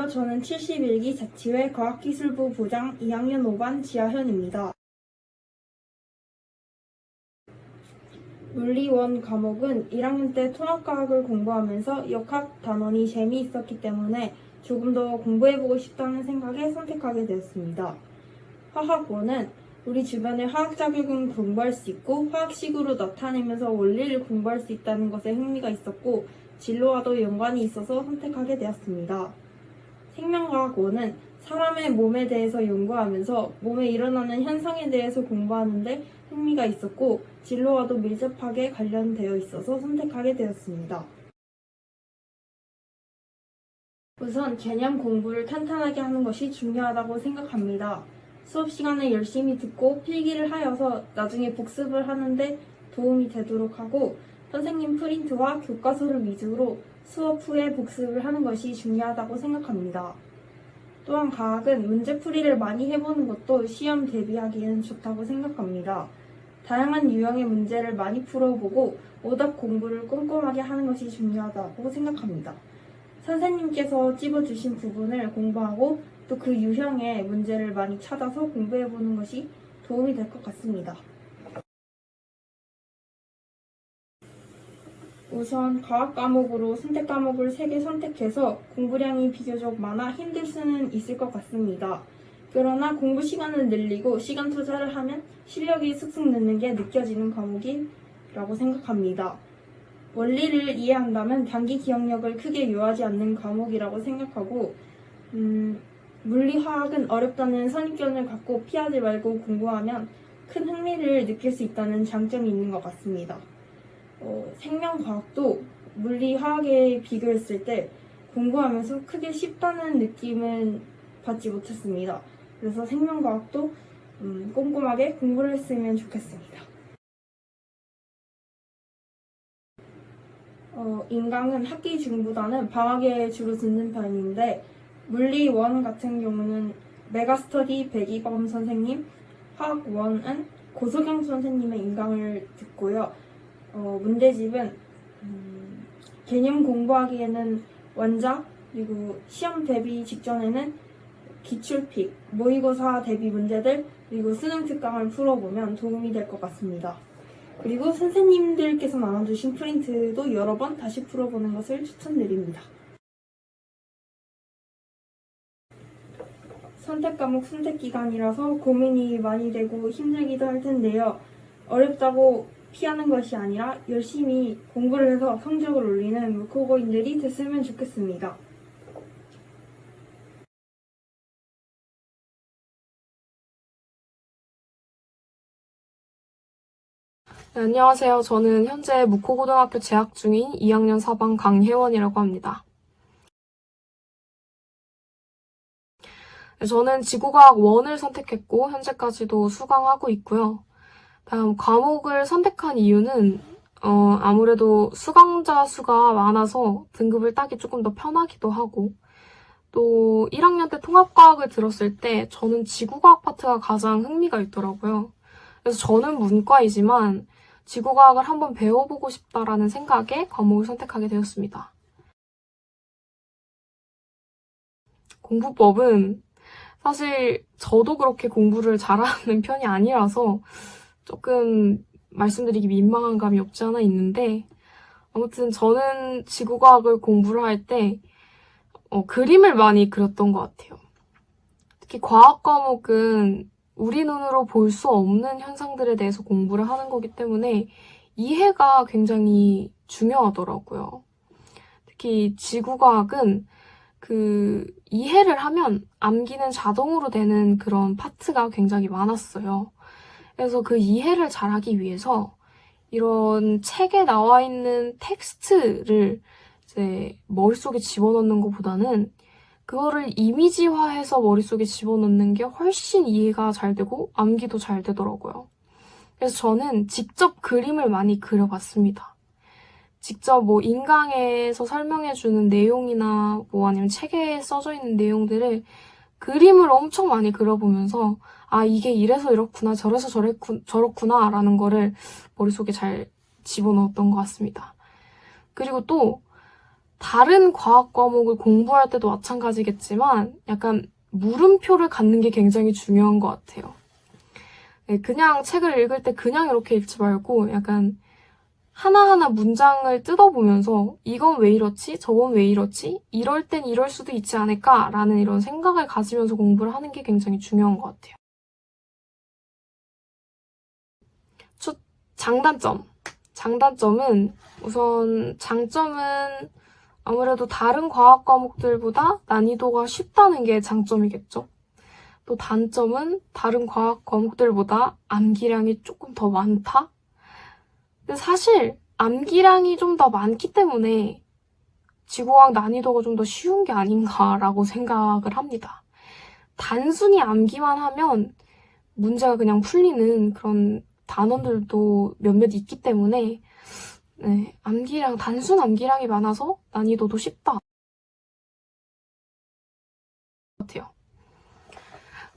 저는 71기 자치회 과학기술부 부장 2학년 5반 지하현입니다. 물리원 과목은 1학년 때 통합과학을 공부하면서 역학 단원이 재미있었기 때문에 조금 더 공부해보고 싶다는 생각에 선택하게 되었습니다. 화학원은 우리 주변의 화학 자극은 공부할 수 있고 화학식으로 나타내면서 원리를 공부할 수 있다는 것에 흥미가 있었고 진로와도 연관이 있어서 선택하게 되었습니다. 생명과학원은 사람의 몸에 대해서 연구하면서 몸에 일어나는 현상에 대해서 공부하는데 흥미가 있었고 진로와도 밀접하게 관련되어 있어서 선택하게 되었습니다. 우선 개념 공부를 탄탄하게 하는 것이 중요하다고 생각합니다. 수업 시간에 열심히 듣고 필기를 하여서 나중에 복습을 하는데 도움이 되도록 하고 선생님 프린트와 교과서를 위주로 수업 후에 복습을 하는 것이 중요하다고 생각합니다. 또한 과학은 문제풀이를 많이 해보는 것도 시험 대비하기에는 좋다고 생각합니다. 다양한 유형의 문제를 많이 풀어보고 오답 공부를 꼼꼼하게 하는 것이 중요하다고 생각합니다. 선생님께서 찝어주신 부분을 공부하고 또 그 유형의 문제를 많이 찾아서 공부해보는 것이 도움이 될 것 같습니다. 우선 과학 과목으로 선택 과목을 3개 선택해서 공부량이 비교적 많아 힘들 수는 있을 것 같습니다. 그러나 공부 시간을 늘리고 시간 투자를 하면 실력이 쑥쑥 느는 게 느껴지는 과목이라고 생각합니다. 원리를 이해한다면 단기 기억력을 크게 요하지 않는 과목이라고 생각하고 물리화학은 어렵다는 선입견을 갖고 피하지 말고 공부하면 큰 흥미를 느낄 수 있다는 장점이 있는 것 같습니다. 생명과학도 물리화학에 비교했을 때 공부하면서 크게 쉽다는 느낌은 받지 못했습니다. 그래서 생명과학도 꼼꼼하게 공부를 했으면 좋겠습니다. 인강은 학기 중보다는 방학에 주로 듣는 편인데 물리원 같은 경우는 메가스터디 백이범 선생님, 화학원은 고소경 선생님의 인강을 듣고요. 문제집은 개념 공부하기에는 원작, 그리고 시험 대비 직전에는 기출픽, 모의고사 대비 문제들, 그리고 수능 특강을 풀어보면 도움이 될 것 같습니다. 그리고 선생님들께서 나눠주신 프린트도 여러 번 다시 풀어보는 것을 추천드립니다. 선택 과목 선택 기간이라서 고민이 많이 되고 힘들기도 할 텐데요. 어렵다고 피하는 것이 아니라 열심히 공부를 해서 성적을 올리는 물고고인들이 됐으면 좋겠습니다. 네, 안녕하세요. 저는 현재 묵호고등학교 재학 중인 2학년 4반 강혜원이라고 합니다. 네, 저는 지구과학 1을 선택했고 현재까지도 수강하고 있고요. 다음 과목을 선택한 이유는 아무래도 수강자 수가 많아서 등급을 따기 조금 더 편하기도 하고 또 1학년 때 통합과학을 들었을 때 저는 지구과학 파트가 가장 흥미가 있더라고요. 그래서 저는 문과이지만 지구과학을 한번 배워보고 싶다라는 생각에 과목을 선택하게 되었습니다. 공부법은 사실 저도 그렇게 공부를 잘하는 편이 아니라서 조금 말씀드리기 민망한 감이 없지 않아 있는데 아무튼 저는 지구과학을 공부를 할 때 그림을 많이 그렸던 것 같아요. 특히 과학 과목은 우리 눈으로 볼 수 없는 현상들에 대해서 공부를 하는 거기 때문에 이해가 굉장히 중요하더라고요. 특히 지구과학은 이해를 하면 암기는 자동으로 되는 그런 파트가 굉장히 많았어요. 그래서 그 이해를 잘하기 위해서 이런 책에 나와 있는 텍스트를 이제 머릿속에 집어넣는 것보다는 그거를 이미지화해서 머릿속에 집어넣는 게 훨씬 이해가 잘 되고 암기도 잘 되더라고요. 그래서 저는 직접 그림을 많이 그려봤습니다. 직접 인강에서 설명해주는 내용이나 아니면 책에 써져 있는 내용들을 그림을 엄청 많이 그려보면서 이게 이래서 이렇구나 저래서 저렇구나 라는 거를 머릿속에 잘 집어넣었던 것 같습니다. 그리고 또 다른 과학 과목을 공부할 때도 마찬가지겠지만 약간 물음표를 갖는 게 굉장히 중요한 것 같아요. 네, 그냥 책을 읽을 때 그냥 이렇게 읽지 말고 약간 하나하나 문장을 뜯어보면서 이건 왜 이렇지? 저건 왜 이렇지? 이럴 땐 이럴 수도 있지 않을까라는 이런 생각을 가지면서 공부를 하는 게 굉장히 중요한 것 같아요. 장단점. 장단점은 우선 장점은 아무래도 다른 과학 과목들보다 난이도가 쉽다는 게 장점이겠죠. 또 단점은 다른 과학 과목들보다 암기량이 조금 더 많다? 근데 사실 암기량이 좀 더 많기 때문에 지구과학 난이도가 좀 더 쉬운 게 아닌가라고 생각을 합니다. 단순히 암기만 하면 문제가 그냥 풀리는 그런 단원들도 몇몇 있기 때문에 네, 단순 암기량이 많아서 난이도도 쉽다 같아요.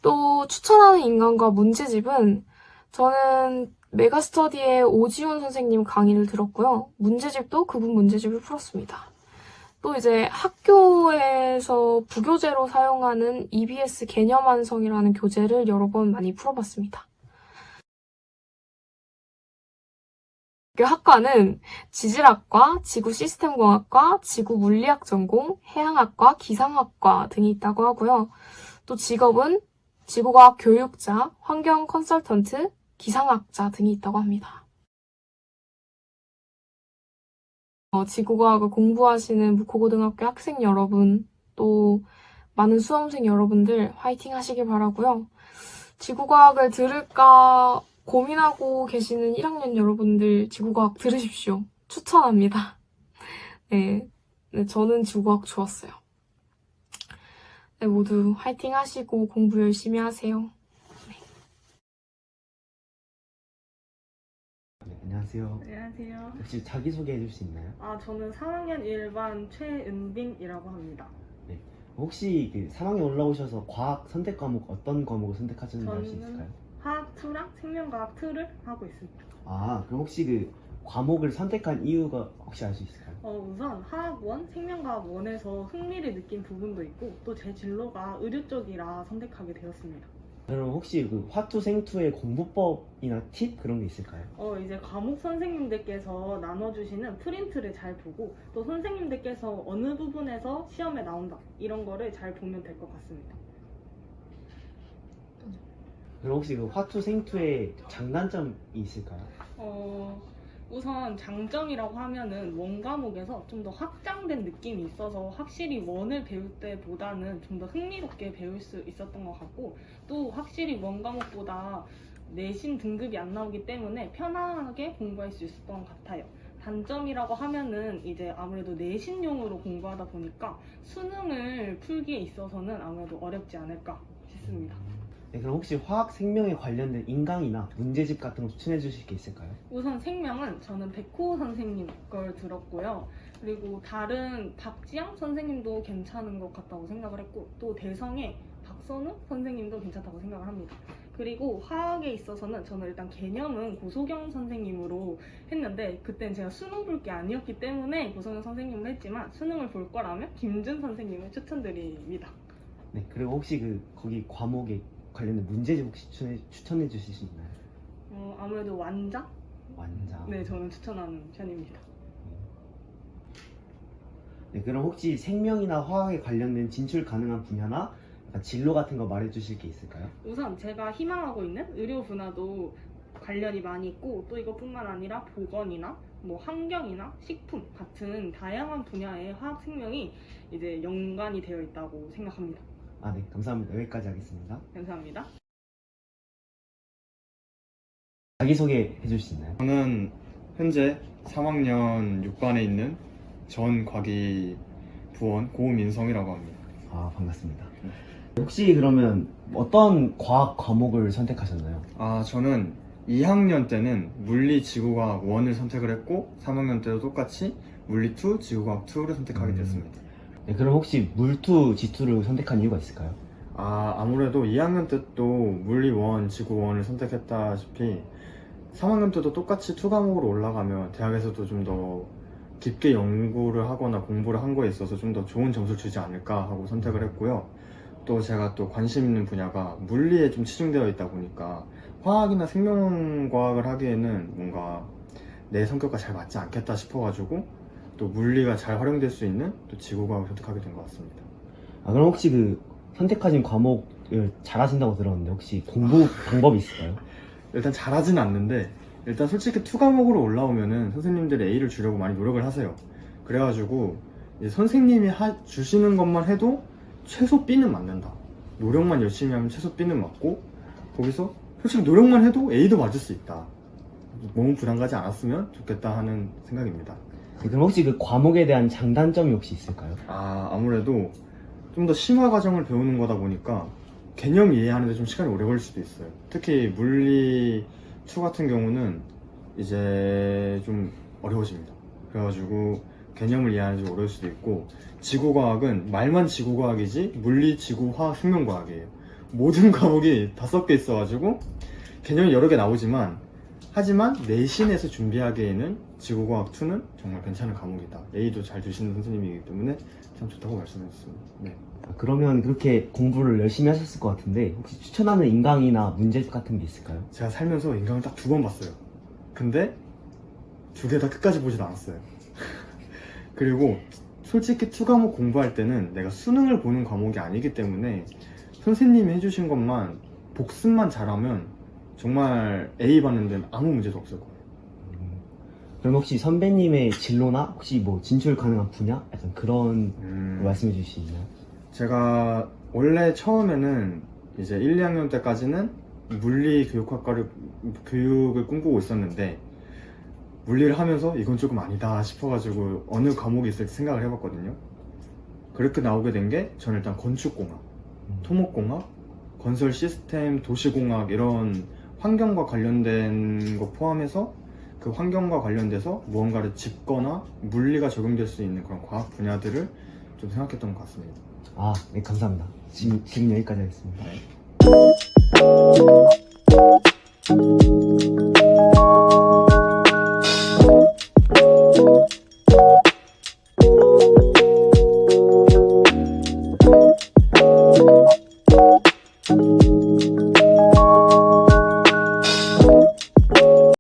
또 추천하는 인간과 문제집은 저는 메가스터디의 오지훈 선생님 강의를 들었고요. 문제집도 그분 문제집을 풀었습니다. 또 이제 학교에서 부교재로 사용하는 EBS 개념 완성이라는 교재를 여러 번 많이 풀어봤습니다. 학과는 지질학과, 지구시스템공학과, 지구물리학 전공, 해양학과, 기상학과 등이 있다고 하고요. 또 직업은 지구과학 교육자, 환경 컨설턴트, 기상학자 등이 있다고 합니다. 지구과학을 공부하시는 무코고등학교 학생 여러분, 또 많은 수험생 여러분들 화이팅 하시길 바라고요. 지구과학을 들을까 고민하고 계시는 1학년 여러분들 지구과학 들으십시오. 추천합니다. 네, 저는 지구과학 좋았어요. 네, 모두 화이팅 하시고 공부 열심히 하세요. 네, 안녕하세요. 안녕하세요. 혹시 자기소개 해줄 수 있나요? 저는 3학년 1반 최은빈이라고 합니다. 네. 혹시 그 3학년 올라오셔서 과학 선택 과목 어떤 과목을 선택하셨는지 알 수 저는 있을까요? 화학 2랑 생명과학 2를 하고 있습니다. 아, 그럼 혹시 그 과목을 선택한 이유가 혹시 알 수 있을까요? 우선 화학 1, 생명과학 1에서 흥미를 느낀 부분도 있고 또 제 진로가 의료 쪽이라 선택하게 되었습니다. 그럼 혹시 그 화투 생투의 공부법이나 팁 그런 게 있을까요? 이제 과목 선생님들께서 나눠주시는 프린트를 잘 보고 또 선생님들께서 어느 부분에서 시험에 나온다 이런 거를 잘 보면 될 것 같습니다. 그럼 혹시 그 화투 생투의 장단점이 있을까요? 우선 장점이라고 하면은 원 과목에서 좀 더 확장된 느낌이 있어서 확실히 원을 배울 때보다는 좀 더 흥미롭게 배울 수 있었던 것 같고 또 확실히 원 과목보다 내신 등급이 안 나오기 때문에 편안하게 공부할 수 있었던 것 같아요. 단점이라고 하면은 이제 아무래도 내신용으로 공부하다 보니까 수능을 풀기에 있어서는 아무래도 어렵지 않을까 싶습니다. 네, 그럼 혹시 화학 생명에 관련된 인강이나 문제집 같은 거 추천해 주실 게 있을까요? 우선 생명은 저는 백호 선생님 걸 들었고요. 그리고 다른 박지영 선생님도 괜찮은 것 같다고 생각을 했고 또 대성의 박선우 선생님도 괜찮다고 생각을 합니다. 그리고 화학에 있어서는 저는 일단 개념은 고소경 선생님으로 했는데 그땐 제가 수능 볼 게 아니었기 때문에 고소경 선생님을 했지만 수능을 볼 거라면 김준 선생님을 추천드립니다. 네, 그리고 혹시 그 거기 과목에 관련된 문제집 혹시 추천해 주실 수 있나요? 아무래도 완자? 완자. 네, 저는 추천하는 편입니다. 네, 그럼 혹시 생명이나 화학에 관련된 진출 가능한 분야나 약간 진로 같은 거 말해 주실 게 있을까요? 우선 제가 희망하고 있는 의료 분야도 관련이 많이 있고 또 이것뿐만 아니라 보건이나 뭐 환경이나 식품 같은 다양한 분야의 화학 생명이 이제 연관이 되어 있다고 생각합니다. 아, 네, 감사합니다. 여기까지 하겠습니다. 감사합니다. 자기소개 해줄 수 있나요? 저는 현재 3학년 6반에 있는 전과기 부원 고민성이라고 합니다. 아, 반갑습니다. 혹시 그러면 어떤 과학 과목을 선택하셨나요? 저는 2학년 때는 물리 지구과학 1을 선택을 했고 3학년 때도 똑같이 물리 2, 지구과학 2를 선택하게 됐습니다. 네, 그럼 혹시 물투, 지투를 선택한 이유가 있을까요? 아무래도 2학년 때 또 물리 1, 지구 1을 선택했다시피 3학년 때도 똑같이 2 과목으로 올라가면 대학에서도 좀 더 깊게 연구를 하거나 공부를 한 거에 있어서 좀 더 좋은 점수를 주지 않을까 하고 선택을 했고요. 또 제가 또 관심 있는 분야가 물리에 좀 치중되어 있다 보니까 화학이나 생명과학을 하기에는 뭔가 내 성격과 잘 맞지 않겠다 싶어가지고 또 물리가 잘 활용될 수 있는 또 지구과학을 선택하게 된 것 같습니다. 아, 그럼 혹시 그 선택하신 과목을 잘하신다고 들었는데 혹시 공부 방법이 있을까요? 일단 잘하진 않는데 일단 솔직히 2과목으로 올라오면은 선생님들이 A를 주려고 많이 노력을 하세요. 그래가지고 이제 선생님이 주시는 것만 해도 최소 B는 맞는다. 노력만 열심히 하면 최소 B는 맞고 거기서 솔직히 노력만 해도 A도 맞을 수 있다. 너무 부담 가지 않았으면 좋겠다 하는 생각입니다. 네, 그럼 혹시 그 과목에 대한 장단점이 혹시 있을까요? 아무래도 좀 더 심화 과정을 배우는 거다 보니까 개념 이해하는데 좀 시간이 오래 걸릴 수도 있어요. 특히 물리 2 같은 경우는 이제 좀 어려워집니다. 그래가지고 개념을 이해하는 데 어려울 수도 있고, 지구과학은 말만 지구과학이지 물리, 지구, 화학, 생명과학이에요. 모든 과목이 다 섞여 있어가지고 개념이 여러 개 나오지만 하지만 내신에서 준비하기에는 지구과학 2는 정말 괜찮은 과목이다. A도 잘 주시는 선생님이기 때문에 참 좋다고 말씀해주셨습니다. 네. 아, 그러면 그렇게 공부를 열심히 하셨을 것 같은데 혹시 추천하는 인강이나 문제 같은 게 있을까요? 제가 살면서 인강을 딱 2번 봤어요. 근데 2개 다 끝까지 보지도 않았어요. 그리고 솔직히 2과목 공부할 때는 내가 수능을 보는 과목이 아니기 때문에 선생님이 해주신 것만 복습만 잘하면 정말 A 받는 데는 아무 문제도 없을 거예요. 그럼 혹시 선배님의 진로나 혹시 뭐 진출 가능한 분야? 약간 그런 거 말씀해 주실 수 있나요? 제가 원래 처음에는 이제 1, 2학년 때까지는 물리 교육학과를 교육을 꿈꾸고 있었는데 물리를 하면서 이건 조금 아니다 싶어가지고 어느 과목이 있을지 생각을 해봤거든요. 그렇게 나오게 된 게 저는 일단 건축공학, 토목공학, 건설 시스템, 도시공학 이런 환경과 관련된 거 포함해서 그 환경과 관련돼서 무언가를 짓거나 물리가 적용될 수 있는 그런 과학 분야들을 좀 생각했던 것 같습니다. 아, 네, 감사합니다. 지금 여기까지 하겠습니다. 네.